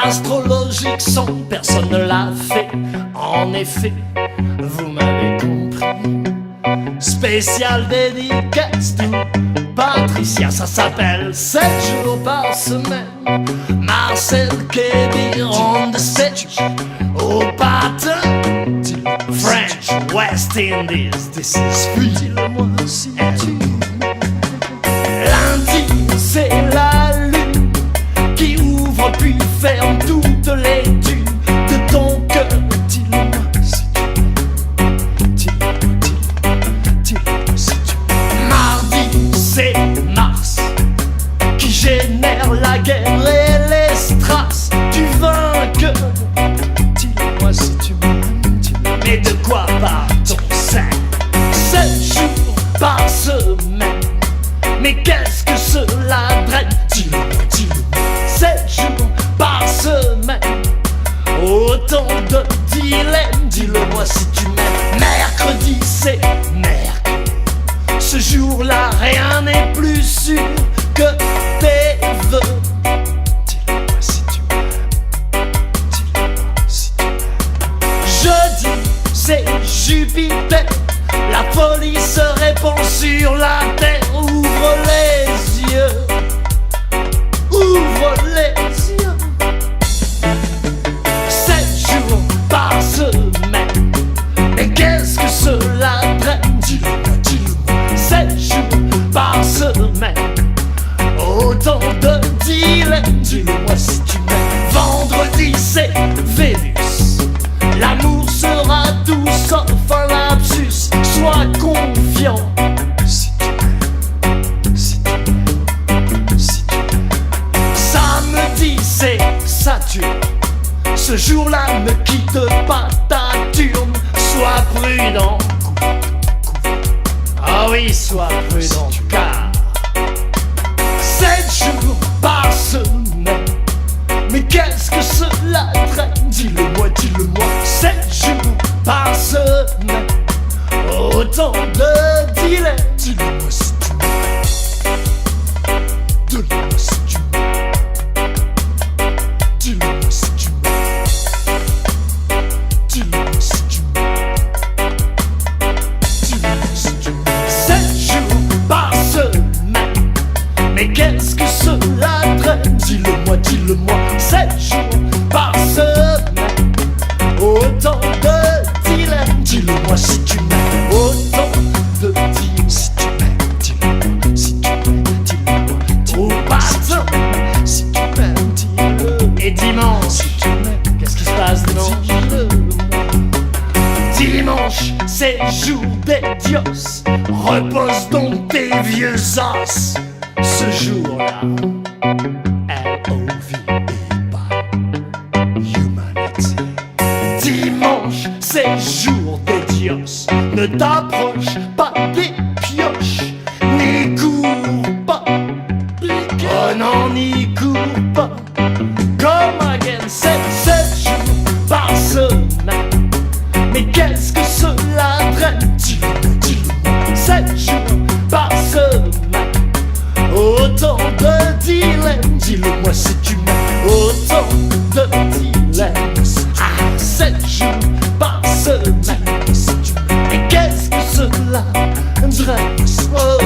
Astrologique son, personne ne l'a fait. En effet, vous m'avez compris. Spécial dédicace to Patricia, ça s'appelle 7 jours par semaine. Marcel Kébir on the stage. Au patin, French, West Indies, this is free. Dis-le-moi si tu lundi, c'est la lune qui ouvre puis ferme toutes les dunes de ton cœur. Dis-le-moi si tu dis-le-moi si tu mardi, c'est Mars qui génère la guerre et les strass du vainqueur. Dis-le-moi si tu m'aimes, dis-le. Mais de quoi parle-t-on? 7 jours par semaine. Mais qu'est-ce que cela draine? Dis-le-moi, dis-le-moi. 7 jours par semaine. Autant de dilemmes. Dis-le-moi si tu m'aimes. Mercredi, c'est mercredi. Ce jour-là, rien n'est plus sûr que tes vœux. Dis-le-moi si tu m'aimes. Dis-le-moi si tu m'aimes. Jeudi, c'est Jupiter. La folie se répand sur la terre. Ouvre les yeux. Ouvre les yeux. 7 jours par semaine. Mais qu'est-ce que cela draine? Dis-le-moi, dis-le-moi. 7 jours par semaine. Autant de dilemmes. Dis-le-moi si tu m'aimes. Vendredi, c'est Vénus. L'amour sera tout sauf un lapsus. Sois confiant. Si tu m'aimes, si tu m'aimes, si tu m'aimes. Samedi, c'est Saturne. Ce jour-là, ne quitte pas ta turne. Sois prudent. Ah oui, sois prudent, car 7 jours par semaine. Mais qu'est-ce que cela traîne? Dis-le-moi, dis-le-moi. 7 jours par semaine. Autant de dilemmes. Dis-le-moi si tu m'aimes. Dis-le-moi si tu m'aimes. Dis-le-moi si tu m'aimes. Dis-le-moi si tu m'aimes. Dis-le-moi si tu m'aimes. 7 jours par semaine. Mais qu'est-ce que cela traîne? Dis-le-moi, dis-le-moi. 7 jours par semaine. Autant de dilemmes. Dis-le-moi si tu m'aimes. Autant de dilemmes. Si tu m'aimes, dis-le-moi. Si tu m'aimes, dis-le-moi. Au patin, si tu m'aimes, dis-le. Et dimanche, si tu m'aimes, qu'est-ce qui se passe dimanche? Dimanche, c'est jour des dios. Repose donc tes vieux os. Ce jour-là, L-O-V-E by humanity. Dimanche, c'est jour des dios. Ne t'approche pas des pioches, n'y cours pas. Oh non, n'y cours pas. Come again, 7 jours par semaine. Mais qu'est-ce que cela traîne? Dis-le-moi, dis-le-moi. 7 jours par semaine. Autant de dilemmes. Dis-le-moi si tu m'aimes. Autant de dilemmes. Ah, 7 jours par semaine. Et qu'est-ce que cela draine? Oh,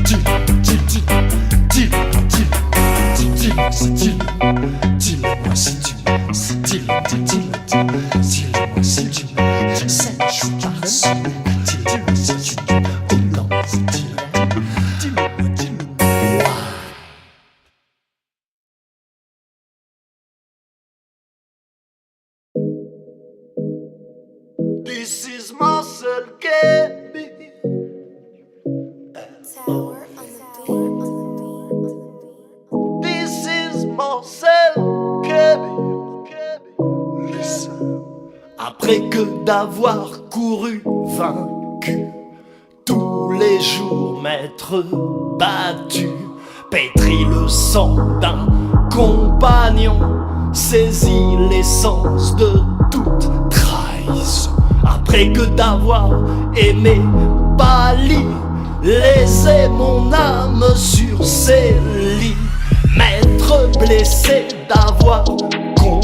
dis-le-moi, dis-le-moi, dis-le-moi, dis-le-moi si tu m'aimes. Dis-le-moi si tu m'aimes. 7 jours par semaine. Dis-le-moi si tu m'aimes. Dis-le-moi si tu m'aimes. Dis-le-moi, dis-le-moi. This is Marcel Kébir. This is Marcel Kébir. Listen. Après que d'avoir couru vaincu, tous les jours m'être battu, pétri le sang d'un compagnon, saisi l'essence de toute trahison. Après que d'avoir aimé Bali, laisser mon âme sur ses lits, m'être blessé d'avoir compris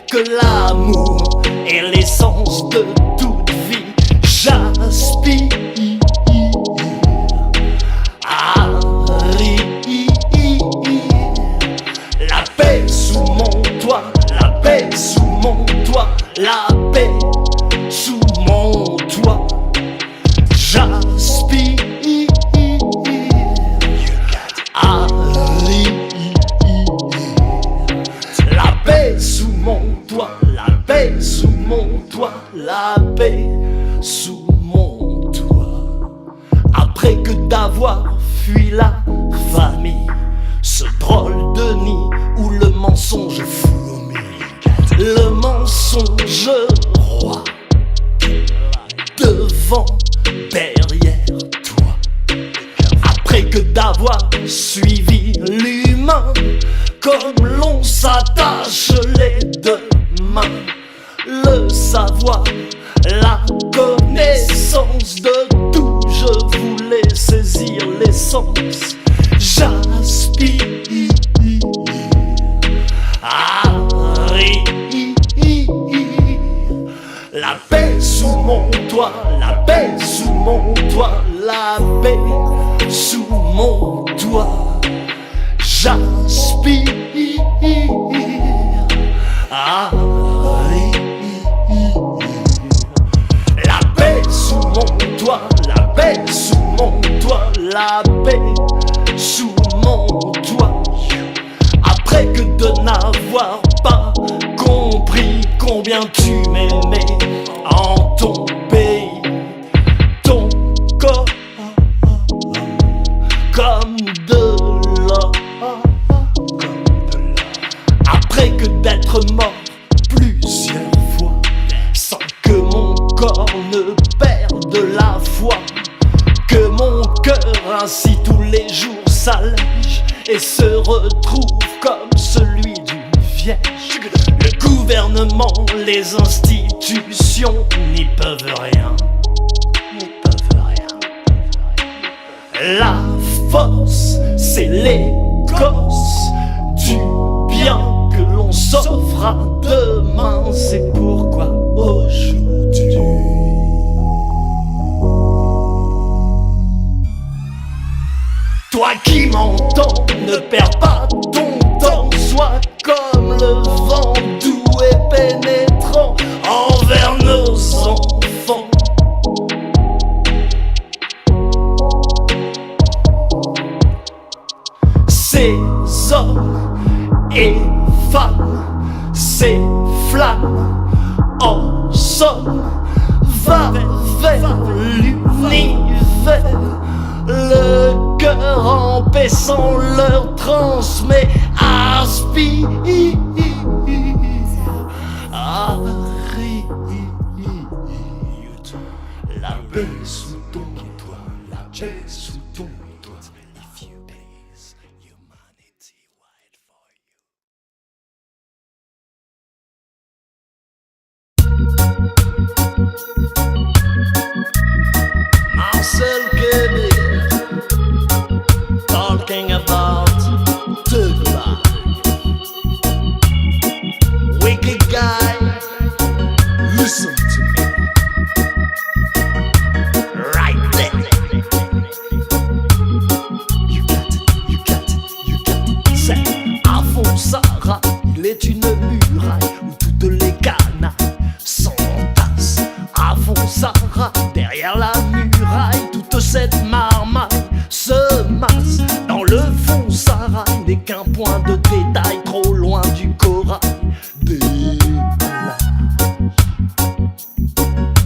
que l'amour est l'essence de toute vie. J'aspire à la paix sous mon toit, la paix sous mon toit, la paix sous mon toit. J'aspire à la paix sous mon toit, la paix sous mon toit, la paix sous mon toit. Après que d'avoir fui la famille, ce drôle de nid où le mensonge fourmille, le mensonge roi, devant, derrière toi. Après que d'avoir suivi l'humain, comme l'on s'attache les deux mains, le savoir, la connaissance de tout, je voulais saisir l'essence. J'aspire à la paix sous mon toit, la paix sous mon toit, la paix sous mon toit. J'aspire à la paix sous mon toit, la paix sous mon toit, la paix sous mon toit. Après que de n'avoir pas compris combien tu m'aimais en ton pays, ton corps comme de l'or. Après que d'être mort plusieurs fois sans que mon corps ne perde la foi, que mon cœur ainsi tous les jours s'allège et se retrouve comme celui d'une vierge. Le gouvernement, les institutions n'y peuvent rien, n'y peuvent rien. La force, c'est l'écorce du bien que l'on s'offre à demain. C'est pourquoi aujourd'hui, toi qui m'entends, ne perds pas ton temps. Sois comme le vent doux et pénétrant envers nos enfants. Ces hommes et femmes, ces flammes, en somme, va vers l'univers. Le cœur en paix sans leur transmet, aspire, la paix sous ton toit, la paix sous ton toit. If you please, humanity wait for you. Marcel Kébé, talking about Thug Life. Wicked guy, listen to me. Right there. You got it, you got it, you got it. C'est à fond Sarah, il est une muraille où toutes les canailles s'entassent. À fond Sarah, derrière la muraille, toute cette marmaille se masse. Dans le fond Sarah n'est qu'un point de détail, trop loin du corail.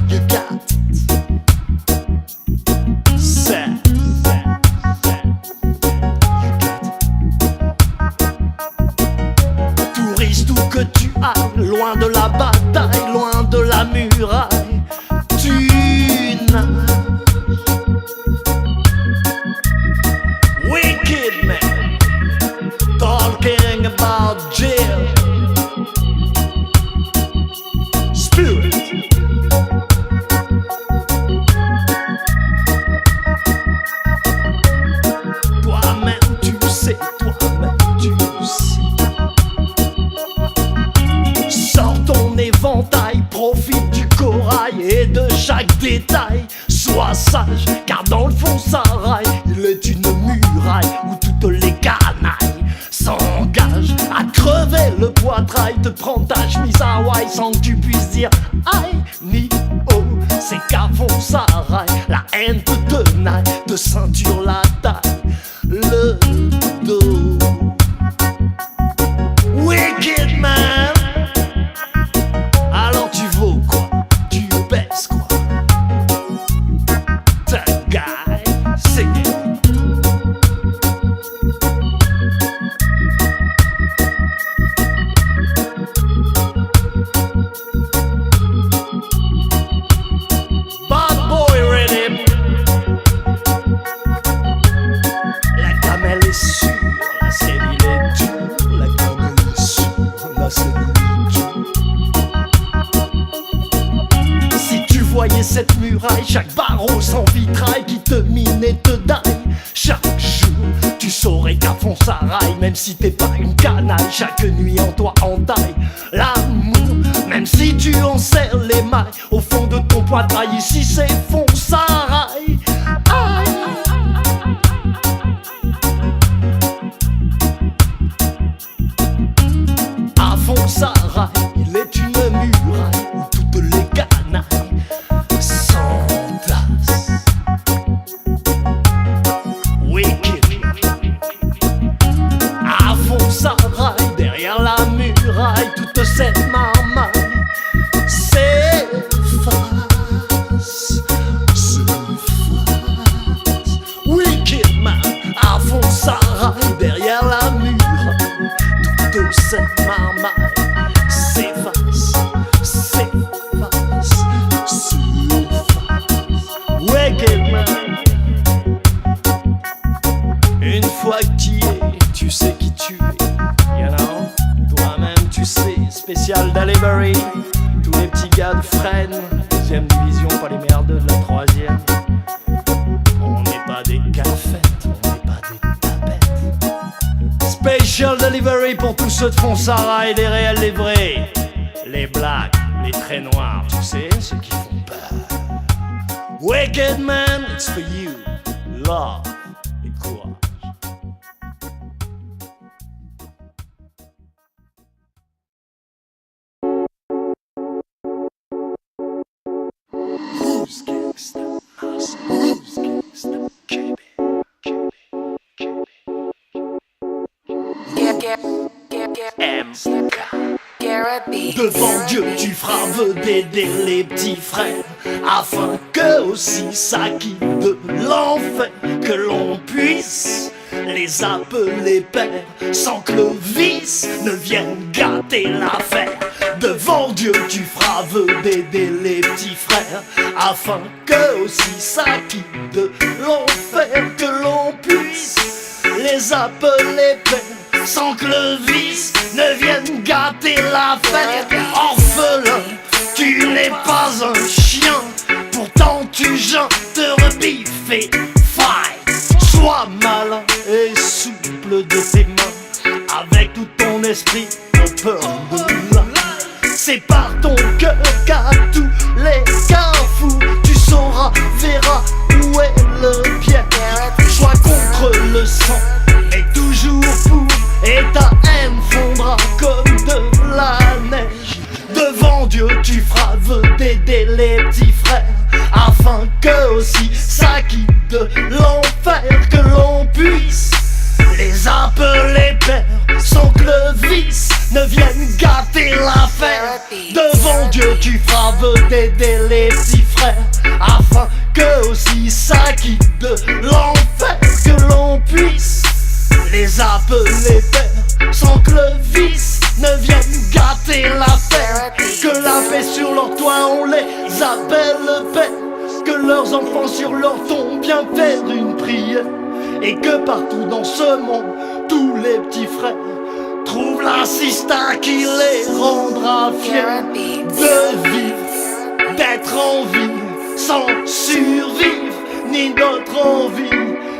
You got it. C'est touriste où que tu ailles, loin de la bataille, loin de la muraille, tu nages. Wicked man, talking about jail. Spirit. Toi-même tu sais, toi-même tu sais. Sors sois sage, car dans le fond Sarail, il est une muraille où toutes les canailles s'engagent à crever le poitrail, te prendre ta chemise Hawaï sans que tu puisses dire aïe ni oh. C'est qu'à fond Sarail, la haine te tenaille, de ceinture la taille, le dos. Wicked man, alors tu vaux quoi? Tu baisses quoi? Ta guy, c'est bad boy rhythm. La gamelle est sûre, la cellule est dure. La gamelle est sûre, la cellule est dure. Si tu voyais cette muraille, chaque barreau sans vitrail qui te mine et te daille, chaque jour tu saurais qu'à fond Sarail, même si t'es pas une canaille, chaque nuit en toi entaille l'amour, même si tu en serres les mailles au fond de ton poitrail. Ici c'est fond Sarail. Aïe. À fond Sarail, il est une muraille où toutes les canailles s'entassent. Wicked. À fond Sarail, derrière la muraille, toute cette marmaille s'efface, s'efface. Wicked man, à fond Sarail, derrière la muraille, toute cette marmaille s'efface, s'efface, s'efface. Wicked man. Une fois que tu y es, tu sais qui tu es, you know. Toi-même tu sais, spécial delivery. Tous les petits gars de Fresnes, deuxième division, pas les merdeux de la troisième. On n'est pas des cafettes, on n'est pas des tapettes. Special delivery pour tous ceux de fond Sarail, les réels, les vrais, les blacks, les traits noirs, tu sais, ceux qui font peur. Wicked man, it's for you, love et courage. Who's gangsta? Us. Who's gangsta? KB. Devant Dieu tu feras vœu d'aider les petits frères, afin que aussi ça quitte de l'enfer, que l'on puisse les appeler pères, sans que le vice ne vienne gâter l'affaire. Devant Dieu tu feras vœu d'aider les petits frères, afin que aussi ça quitte de l'enfer, que l'on puisse les appeler pères, sans que le vice ne vienne gâter l'affaire. Orphelin, tu n'es pas un chien, pourtant tu gênes de rebiffer. Fight, sois malin et souple de tes mains, avec tout ton esprit, au peur de l'un. C'est par ton cœur qu'à tous les carrefours tu sauras, verras où est le bien. Sois contre le sang, mais toujours pour, et ta haine fondra comme de la neige. Devant Dieu tu feras vœu d'aider les petits frères, afin que aussi ça quitte de l'enfer, que l'on puisse les appeler pères, sans que le vice ne vienne gâter l'affaire. Devant Dieu tu feras vœu d'aider les petits frères, afin que aussi ça quitte de l'enfer, que l'on puisse les appeler pères, sans que le vice ne vienne gâter l'affaire. Que la paix sur leur toit on les appelle pères, que leurs enfants sur leur tombe bien faire une prière, et que partout dans ce monde tous les petits frères trouvent l'assistant qui les rendra fiers de vivre, d'être en vie, sans survivre, ni d'autre envie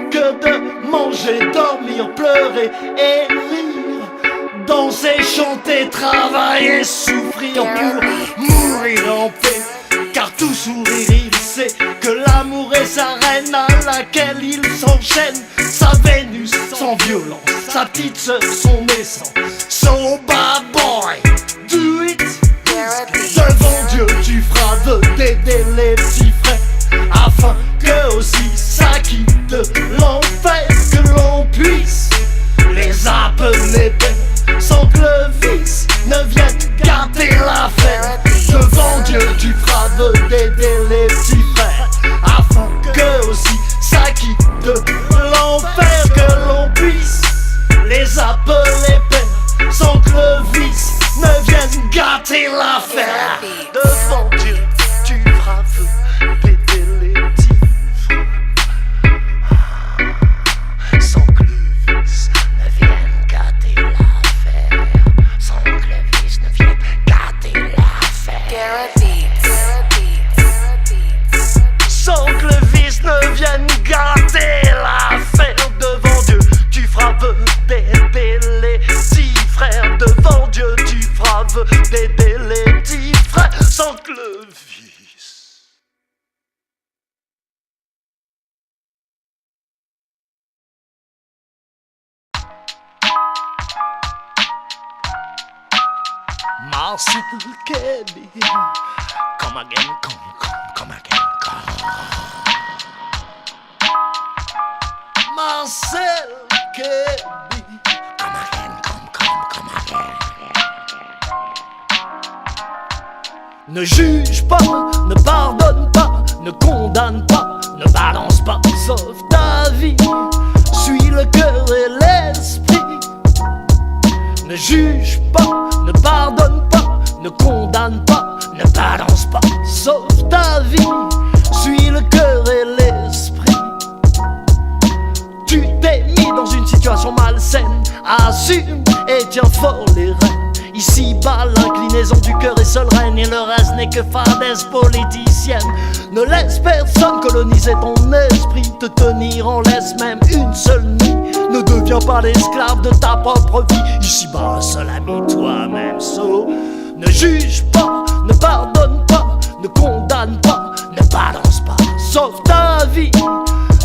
que de manger, dormir, pleurer et rire, danser, chanter, travailler, souffrir pour mourir en paix. Car tout sourire il sait que l'amour est laquelle il s'enchaîne. Sa Vénus sans violence, sa petite sœur, son naissance. So bad boy, do it. Devant Dieu tu feras d'aider les petits frères, afin que aussi ça quitte l'enfer, que l'on puisse les appeler pères, sans que le vice ne vienne gâter l'affaire. Devant Dieu tu feras d'aider les petits frères, afin que aussi ça quitte l'enfer, que l'on puisse les appeler pères, sans que le vice ne vienne gâter l'affaire. Devant Dieu tu feras d'aider les petits frères, sans que le vice ne vienne gâter l'affaire, sans que le vice ne vienne gâter l'affaire. Sans que le vice ne vienne gâter l'affaire. Devant Dieu tu feras d'aider les petits frères. Devant Dieu tu feras d'aider les petits frères, sans que le vice. Marcel Keby, come again, come again, come. Marcel Keby, come again, come again. Ne juge pas, ne pardonne pas, ne condamne pas, ne balance pas, sauve ta vie, suis le cœur et l'esprit. Ne juge pas, ne pardonne pas, ne condamne pas, ne balance pas, sauve ta vie, suis le cœur et l'esprit. Tu t'es mis dans une situation malsaine, assume et tiens fort les rênes. Ici-bas, l'inclinaison du cœur est seul règne, et le reste n'est que fadaise politicienne. Ne laisse personne coloniser ton esprit, te tenir en laisse même une seule nuit. Ne deviens pas l'esclave de ta propre vie. Ici-bas, le seul ami, toi-même. So, ne juge pas, ne pardonne pas, ne condamne pas, ne balance pas, sauve ta vie,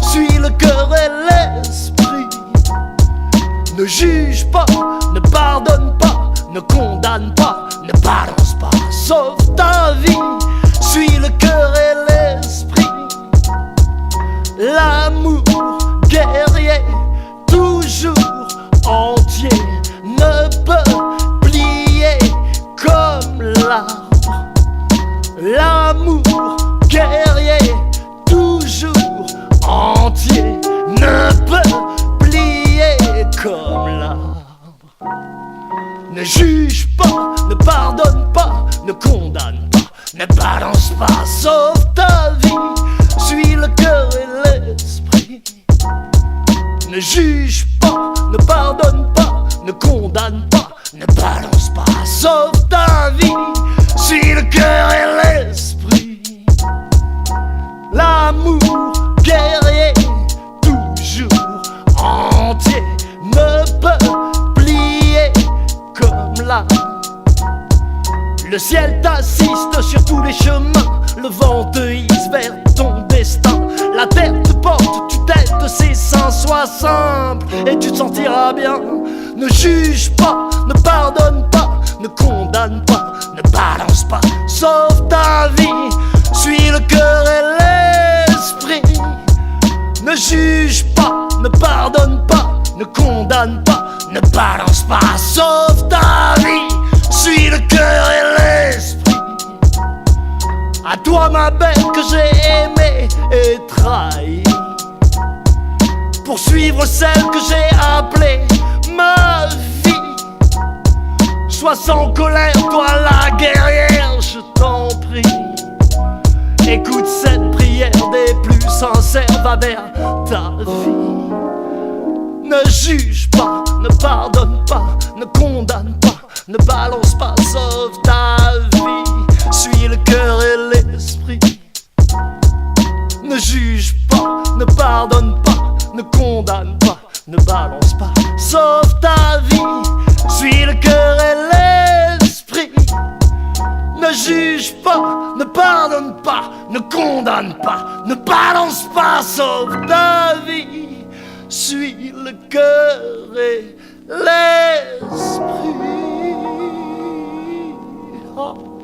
suis le cœur et l'esprit. Ne juge pas, ne pardonne pas, ne condamne pas, ne balance pas, sauve ta vie, suis le cœur et l'esprit. L'amour guerrier, toujours entier, ne peut plier comme l'arbre. L'amour guerrier, toujours entier, ne peut plier comme l'arbre. Ne juge pas, ne pardonne pas, ne condamne pas, ne balance pas, sauve ta vie, suis le cœur et l'esprit. Ne juge pas, ne pardonne pas, ne condamne pas, ne balance pas, sauve ta vie, suis le cœur et l'esprit. L'amour guerrier, toujours entier, ne peut plier comme l'arbre. Le ciel t'assiste sur tous les chemins, le vent te hisse vers ton destin. La terre te porte, tu t'aides ses seins, sois simple et tu te sentiras bien. Ne juge pas, ne pardonne pas, ne condamne pas, ne balance pas, sauve ta vie, suis le cœur et l'esprit. Ne juge pas, ne pardonne pas, ne condamne pas, ne balance pas, sauve ta vie, suis le cœur et l'esprit. À toi ma belle que j'ai aimée et trahie, pour suivre celle que j'ai appelée ma vie. Sois sans colère, toi la guerrière, je t'en prie. Écoute cette prière des plus sincères, va vers ta vie. Ne juge pas, ne pardonne pas, ne condamne pas, ne balance pas, sauve ta vie, suis le cœur et l'esprit. Ne juge pas, ne pardonne pas, ne condamne pas, ne balance pas, sauve ta vie, suis le cœur et l'esprit. Ne juge pas, ne pardonne pas, ne condamne pas, ne balance pas, sauve ta vie, suis le cœur et l'esprit. Oh.